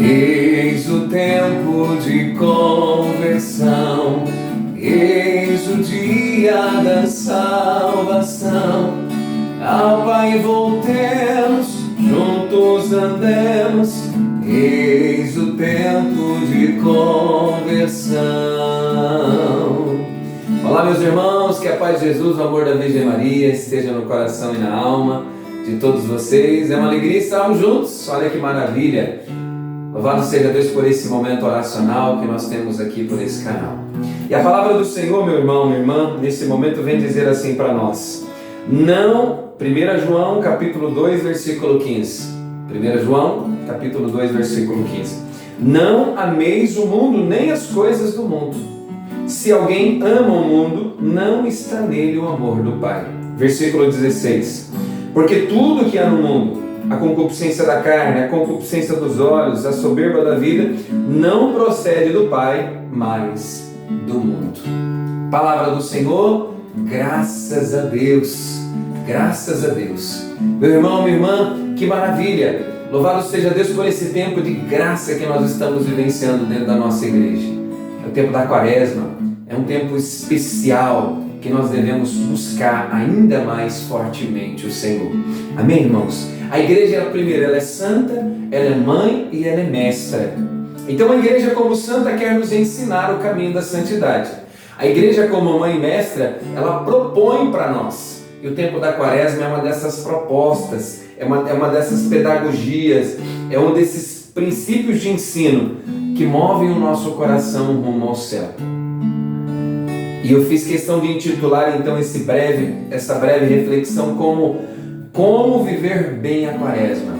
Eis o tempo de conversão, eis o dia da salvação. Ao Pai voltemos, juntos andemos, eis o tempo de conversão. Olá, meus irmãos, que a paz de Jesus, o amor da Virgem Maria esteja no coração e na alma de todos vocês. É uma alegria estarmos juntos, olha que maravilha. Louvado seja Deus por esse momento oracional que nós temos aqui por esse canal. E a palavra do Senhor, meu irmão, minha irmã, nesse momento vem dizer assim para nós. Não, 1 João capítulo 2, versículo 15. 1 João capítulo 2, versículo 15. Não ameis o mundo, nem as coisas do mundo. Se alguém ama o mundo, não está nele o amor do Pai. Versículo 16. Porque tudo que há no mundo, a concupiscência da carne, a concupiscência dos olhos, a soberba da vida, não procede do Pai, mas do mundo. Palavra do Senhor, graças a Deus, graças a Deus. Meu irmão, minha irmã, que maravilha! Louvado seja Deus por esse tempo de graça que nós estamos vivenciando dentro da nossa igreja. É o tempo da Quaresma, é um tempo especial que nós devemos buscar ainda mais fortemente o Senhor. Amém, irmãos? A igreja, primeiro, ela é santa, ela é mãe e ela é mestra. Então a igreja como santa quer nos ensinar o caminho da santidade. A igreja como mãe e mestra, ela propõe para nós. E o tempo da Quaresma é uma dessas propostas, é uma dessas pedagogias, é um desses princípios de ensino que movem o nosso coração rumo ao céu. E eu fiz questão de intitular então essa breve reflexão como viver bem a Quaresma.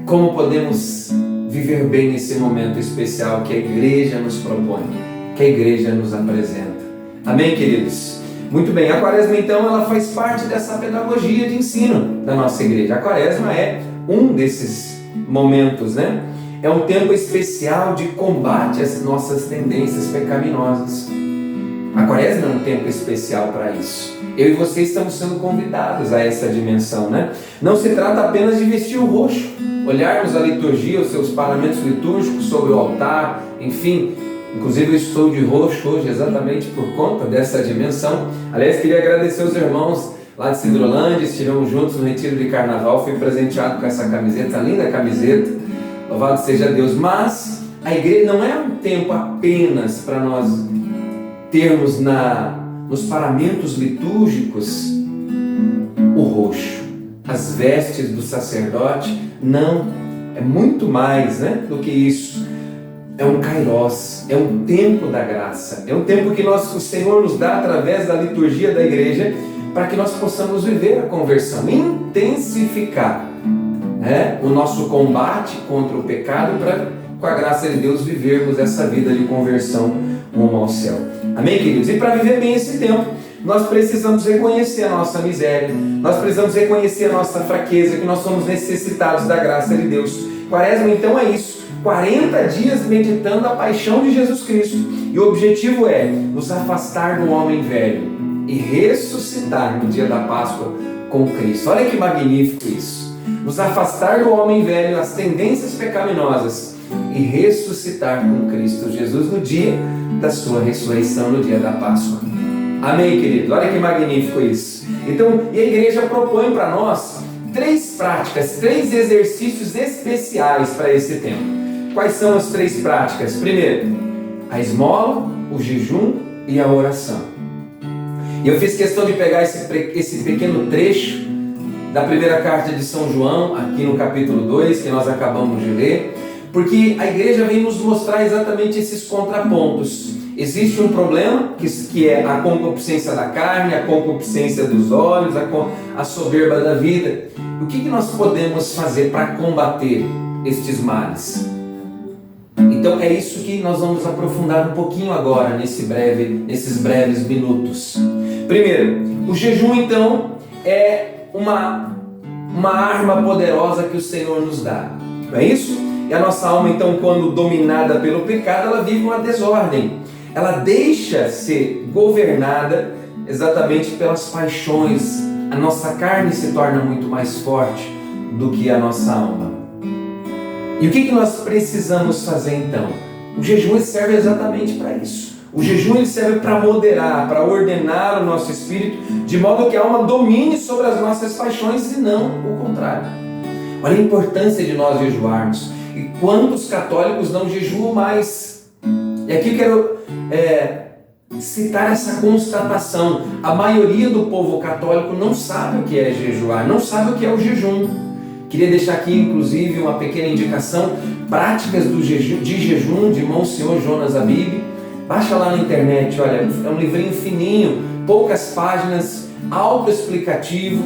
Como podemos viver bem nesse momento especial que a igreja nos propõe, que a igreja nos apresenta. Amém, queridos? Muito bem, a Quaresma então ela faz parte dessa pedagogia de ensino da nossa igreja. A Quaresma é um desses momentos, né? É um tempo especial de combate às nossas tendências pecaminosas. A Quaresma é um tempo especial para isso. Eu e você estamos sendo convidados a essa dimensão, né? Não se trata apenas de vestir o roxo, olharmos a liturgia, os seus paramentos litúrgicos sobre o altar, enfim. Inclusive eu estou de roxo hoje exatamente por conta dessa dimensão. Aliás, queria agradecer aos irmãos lá de Cidrolândia, estivemos juntos no retiro de carnaval, fui presenteado com essa camiseta, linda camiseta, louvado seja Deus. Mas a igreja não é um tempo apenas para nós termos nos paramentos litúrgicos o roxo, as vestes do sacerdote. Não, é muito mais, né, do que isso. É um kairos, é um tempo da graça, é um tempo que o Senhor nos dá através da liturgia da igreja para que nós possamos viver a conversão, intensificar, né, o nosso combate contra o pecado para, com a graça de Deus, vivermos essa vida de conversão rumo ao céu. Amém, queridos? E para viver bem esse tempo, nós precisamos reconhecer a nossa miséria, nós precisamos reconhecer a nossa fraqueza, que nós somos necessitados da graça de Deus. Quaresma então é isso, 40 dias meditando a paixão de Jesus Cristo, e o objetivo é nos afastar do homem velho e ressuscitar no dia da Páscoa com Cristo. Olha que magnífico isso, nos afastar do homem velho, as tendências pecaminosas, e ressuscitar com Cristo Jesus no dia da sua ressurreição, no dia da Páscoa. Amém, querido? Olha que magnífico isso. Então, e a igreja propõe para nós 3 práticas, 3 exercícios especiais para esse tempo. Quais são as 3 práticas? Primeiro, a esmola, o jejum e a oração. E eu fiz questão de pegar esse pequeno trecho da primeira carta de São João, aqui no capítulo 2, que nós acabamos de ler, porque a igreja vem nos mostrar exatamente esses contrapontos. Existe um problema, que é a concupiscência da carne, a concupiscência dos olhos, a soberba da vida. O que nós podemos fazer para combater estes males? Então é isso que nós vamos aprofundar um pouquinho agora, nesses breves minutos. Primeiro, o jejum então é uma arma poderosa que o Senhor nos dá. Não é isso? E a nossa alma então, quando dominada pelo pecado, ela vive uma desordem. Ela deixa ser governada exatamente pelas paixões. A nossa carne se torna muito mais forte. do que a nossa alma. E o que nós precisamos fazer então? O jejum serve exatamente para isso. O jejum ele serve para moderar, para ordenar o nosso espírito, de modo que a alma domine sobre as nossas paixões e não o contrário. Olha a importância de nós jejuarmos. E quantos católicos não jejuam mais? E aqui eu quero citar essa constatação. A maioria do povo católico não sabe o que é jejuar, não sabe o que é o jejum. Queria deixar aqui, inclusive, uma pequena indicação, práticas de jejum de Monsenhor Jonas Abib. Baixa lá na internet, olha, é um livrinho fininho, poucas páginas, autoexplicativo,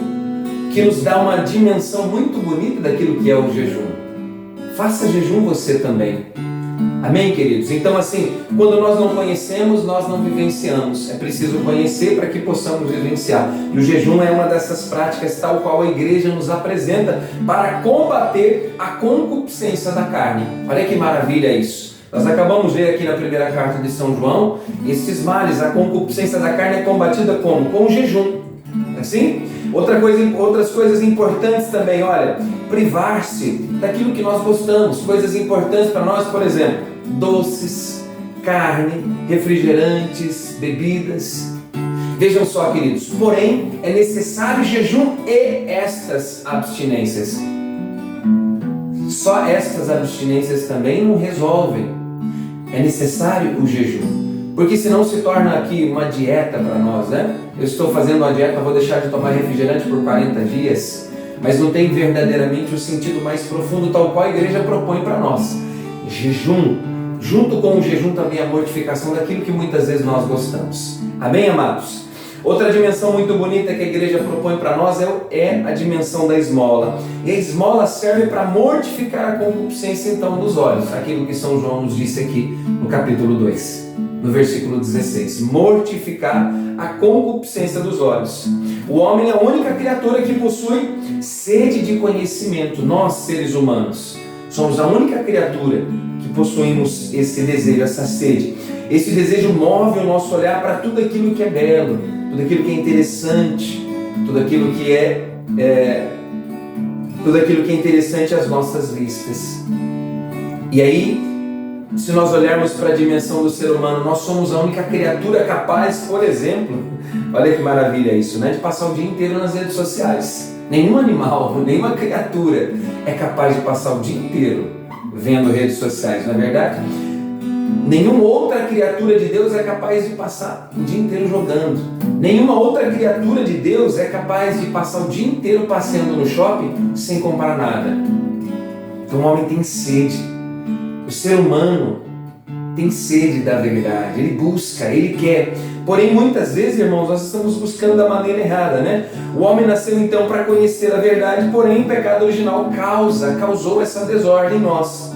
que nos dá uma dimensão muito bonita daquilo que é o jejum. Faça jejum você também. Amém, queridos? Então, assim, quando nós não conhecemos, nós não vivenciamos. É preciso conhecer para que possamos vivenciar. E o jejum é uma dessas práticas tal qual a igreja nos apresenta para combater a concupiscência da carne. Olha que maravilha isso. Nós acabamos de ver aqui na primeira carta de São João, esses males, a concupiscência da carne é combatida como? Com o jejum. Assim? Outras coisas importantes também, olha, privar-se daquilo que nós gostamos, coisas importantes para nós, por exemplo, doces, carne, refrigerantes, bebidas. Vejam só, queridos, porém é necessário jejum e estas abstinências. Só estas abstinências também não resolvem. É necessário o jejum. Porque senão se torna aqui uma dieta para nós, né? Eu estou fazendo uma dieta, vou deixar de tomar refrigerante por 40 dias, mas não tem verdadeiramente o sentido mais profundo tal qual a igreja propõe para nós. Jejum, junto com o jejum também a mortificação daquilo que muitas vezes nós gostamos. Amém, amados? Outra dimensão muito bonita que a igreja propõe para nós é a dimensão da esmola. E a esmola serve para mortificar a concupiscência então dos olhos, aquilo que São João nos disse aqui no capítulo 2. No versículo 16, mortificar a concupiscência dos olhos. O homem é a única criatura que possui sede de conhecimento. Nós, seres humanos, somos a única criatura que possuímos esse desejo, essa sede. Esse desejo move o nosso olhar para tudo aquilo que é belo, tudo aquilo que é interessante, tudo aquilo que é interessante às nossas vistas. E aí, se nós olharmos para a dimensão do ser humano, nós somos a única criatura capaz, por exemplo, olha que maravilha isso, né? De passar o dia inteiro nas redes sociais. Nenhum animal, nenhuma criatura é capaz de passar o dia inteiro vendo redes sociais, não é verdade? Nenhuma outra criatura de Deus é capaz de passar o dia inteiro jogando. Nenhuma outra criatura de Deus é capaz de passar o dia inteiro passeando no shopping sem comprar nada. Então o homem tem sede. O ser humano tem sede da verdade, ele busca, ele quer. Porém, muitas vezes, irmãos, nós estamos buscando da maneira errada, né? O homem nasceu então para conhecer a verdade, porém o pecado original causou essa desordem em nós.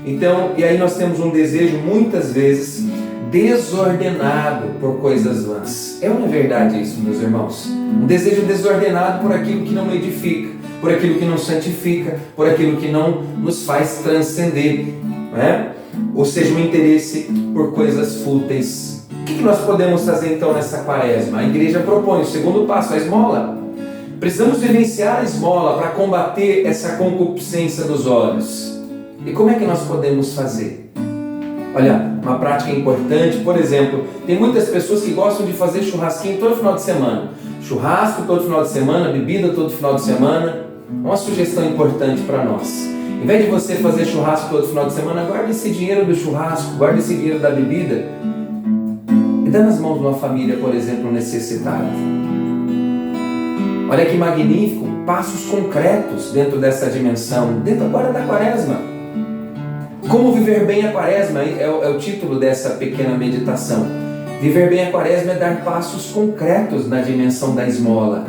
Então, e aí nós temos um desejo muitas vezes desordenado por coisas vãs. É uma verdade isso, meus irmãos? Um desejo desordenado por aquilo que não edifica, por aquilo que não santifica, por aquilo que não nos faz transcender. Né? Ou seja, um interesse por coisas fúteis. O que nós podemos fazer então nessa quaresma? A igreja propõe o segundo passo, a esmola. Precisamos vivenciar a esmola para combater essa concupiscência dos olhos. E como é que nós podemos fazer? Olha, uma prática importante, por exemplo, tem muitas pessoas que gostam de fazer churrasquinho todo final de semana. Churrasco todo final de semana, bebida todo final de semana. Uma sugestão importante para nós. Em vez de você fazer churrasco todo final de semana, guarde esse dinheiro do churrasco, guarde esse dinheiro da bebida e dá nas mãos de uma família, por exemplo, necessitada. Olha que magnífico, passos concretos dentro dessa dimensão, dentro agora da quaresma. Como viver bem a quaresma é o título dessa pequena meditação. Viver bem a quaresma é dar passos concretos na dimensão da esmola.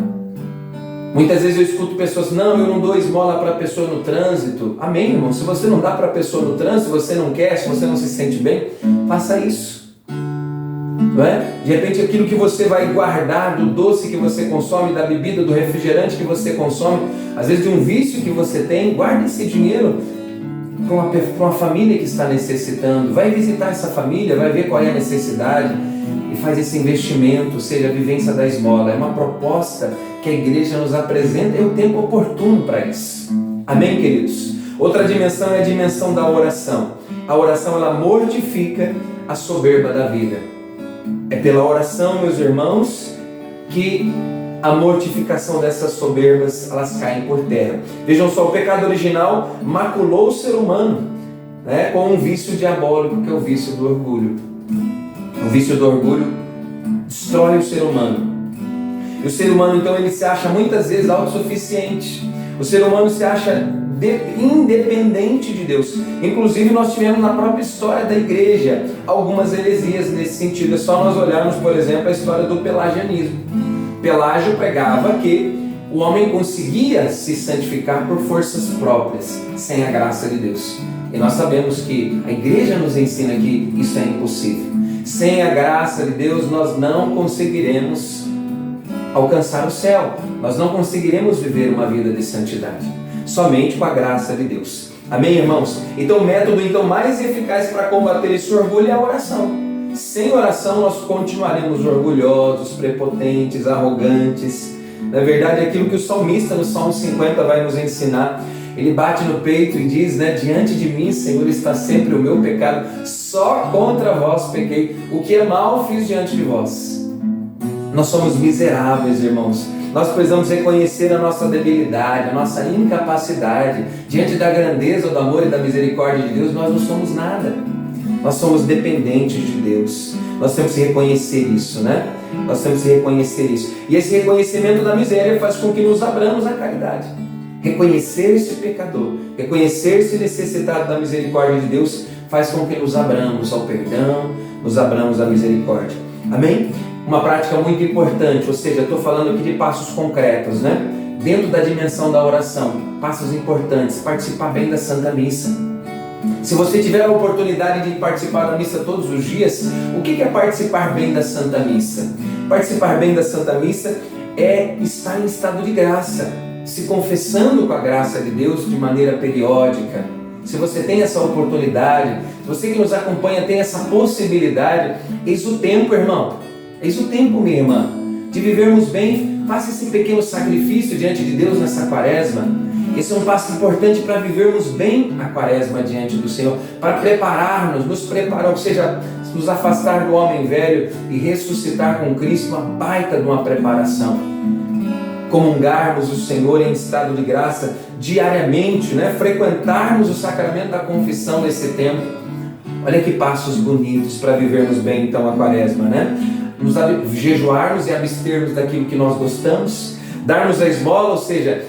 Muitas vezes eu escuto pessoas, não, eu não dou esmola para a pessoa no trânsito. Amém, irmão? Se você não dá para a pessoa no trânsito, se você não quer, se você não se sente bem, faça isso. Não é? De repente aquilo que você vai guardar do doce que você consome, da bebida, do refrigerante que você consome, às vezes de um vício que você tem, guarde esse dinheiro para uma família que está necessitando. Vai visitar essa família, vai ver qual é a necessidade e faz esse investimento, ou seja, a vivência da esmola. É uma proposta que a igreja nos apresenta, é o tempo oportuno para isso. Amém, queridos? Outra dimensão é a dimensão da oração. A oração, ela mortifica a soberba da vida. É pela oração, meus irmãos, que a mortificação dessas soberbas, elas caem por terra. Vejam só, o pecado original maculou o ser humano, né, com um vício diabólico, que é o vício do orgulho. O vício do orgulho destrói o ser humano. E o ser humano, então, ele se acha muitas vezes autossuficiente. O ser humano se acha independente de Deus. Inclusive, nós tivemos na própria história da igreja algumas heresias nesse sentido. É só nós olharmos, por exemplo, a história do pelagianismo. Pelágio pregava que o homem conseguia se santificar por forças próprias, sem a graça de Deus. E nós sabemos que a igreja nos ensina que isso é impossível. Sem a graça de Deus, nós não conseguiremos alcançar o céu. Nós não conseguiremos viver uma vida de santidade. Somente com a graça de Deus. Amém, irmãos? Então, o método mais eficaz para combater esse orgulho é a oração. Sem oração, nós continuaremos orgulhosos, prepotentes, arrogantes. Na verdade, aquilo que o salmista no Salmo 50 vai nos ensinar. Ele bate no peito e diz, né, diante de mim, Senhor, está sempre o meu pecado. Só contra vós pequei. O que é mal fiz diante de vós. Nós somos miseráveis, irmãos. Nós precisamos reconhecer a nossa debilidade, a nossa incapacidade. Diante da grandeza, do amor e da misericórdia de Deus, nós não somos nada. Nós somos dependentes de Deus. Nós temos que reconhecer isso, né? Nós temos que reconhecer isso. E esse reconhecimento da miséria faz com que nos abramos à caridade. Reconhecer esse pecador, reconhecer esse necessitado da misericórdia de Deus, faz com que nos abramos ao perdão, nos abramos à misericórdia. Amém? Uma prática muito importante, ou seja, estou falando aqui de passos concretos, né? Dentro da dimensão da oração, passos importantes, participar bem da Santa Missa. Se você tiver a oportunidade de participar da missa todos os dias, o que é participar bem da Santa Missa? Participar bem da Santa Missa é estar em estado de graça, se confessando com a graça de Deus de maneira periódica. Se você tem essa oportunidade, se você que nos acompanha tem essa possibilidade, eis o tempo, irmão. Eis o tempo, minha irmã, de vivermos bem. Faça esse pequeno sacrifício diante de Deus nessa quaresma. Esse é um passo importante para vivermos bem a quaresma diante do Senhor, para prepararmos, nos preparar, ou seja, nos afastar do homem velho e ressuscitar com Cristo, uma baita de uma preparação. Comungarmos o Senhor em estado de graça diariamente, né? Frequentarmos o sacramento da confissão nesse tempo. Olha que passos bonitos para vivermos bem então a quaresma, né? Nos jejuarmos e abstermos daquilo que nós gostamos, darmos a esmola, ou seja,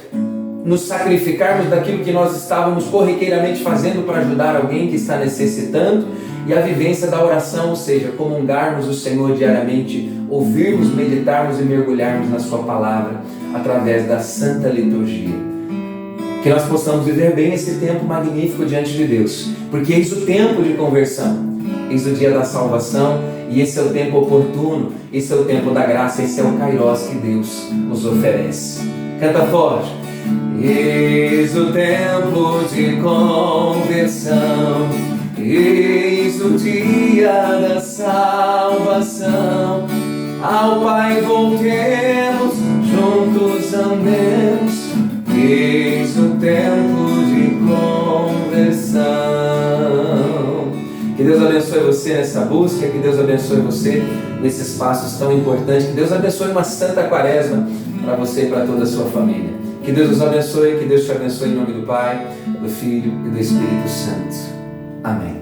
nos sacrificarmos daquilo que nós estávamos corriqueiramente fazendo para ajudar alguém que está necessitando, e a vivência da oração, ou seja, comungarmos o Senhor diariamente, ouvirmos, meditarmos e mergulharmos na sua palavra através da Santa Liturgia. Que nós possamos viver bem esse tempo magnífico diante de Deus, porque eis o tempo de conversão, eis o dia da salvação, e esse é o tempo oportuno, esse é o tempo da graça, esse é o Kairos que Deus nos oferece. Canta forte. Eis o tempo de conversão, eis o dia da salvação. Ao Pai voltemos, juntos andemos, eis o tempo de conversão. Que Deus abençoe você nessa busca, que Deus abençoe você nesses passos tão importantes, que Deus abençoe uma santa quaresma para você e para toda a sua família. Que Deus os abençoe, que Deus te abençoe em nome do Pai, do Filho e do Espírito Santo. Amém.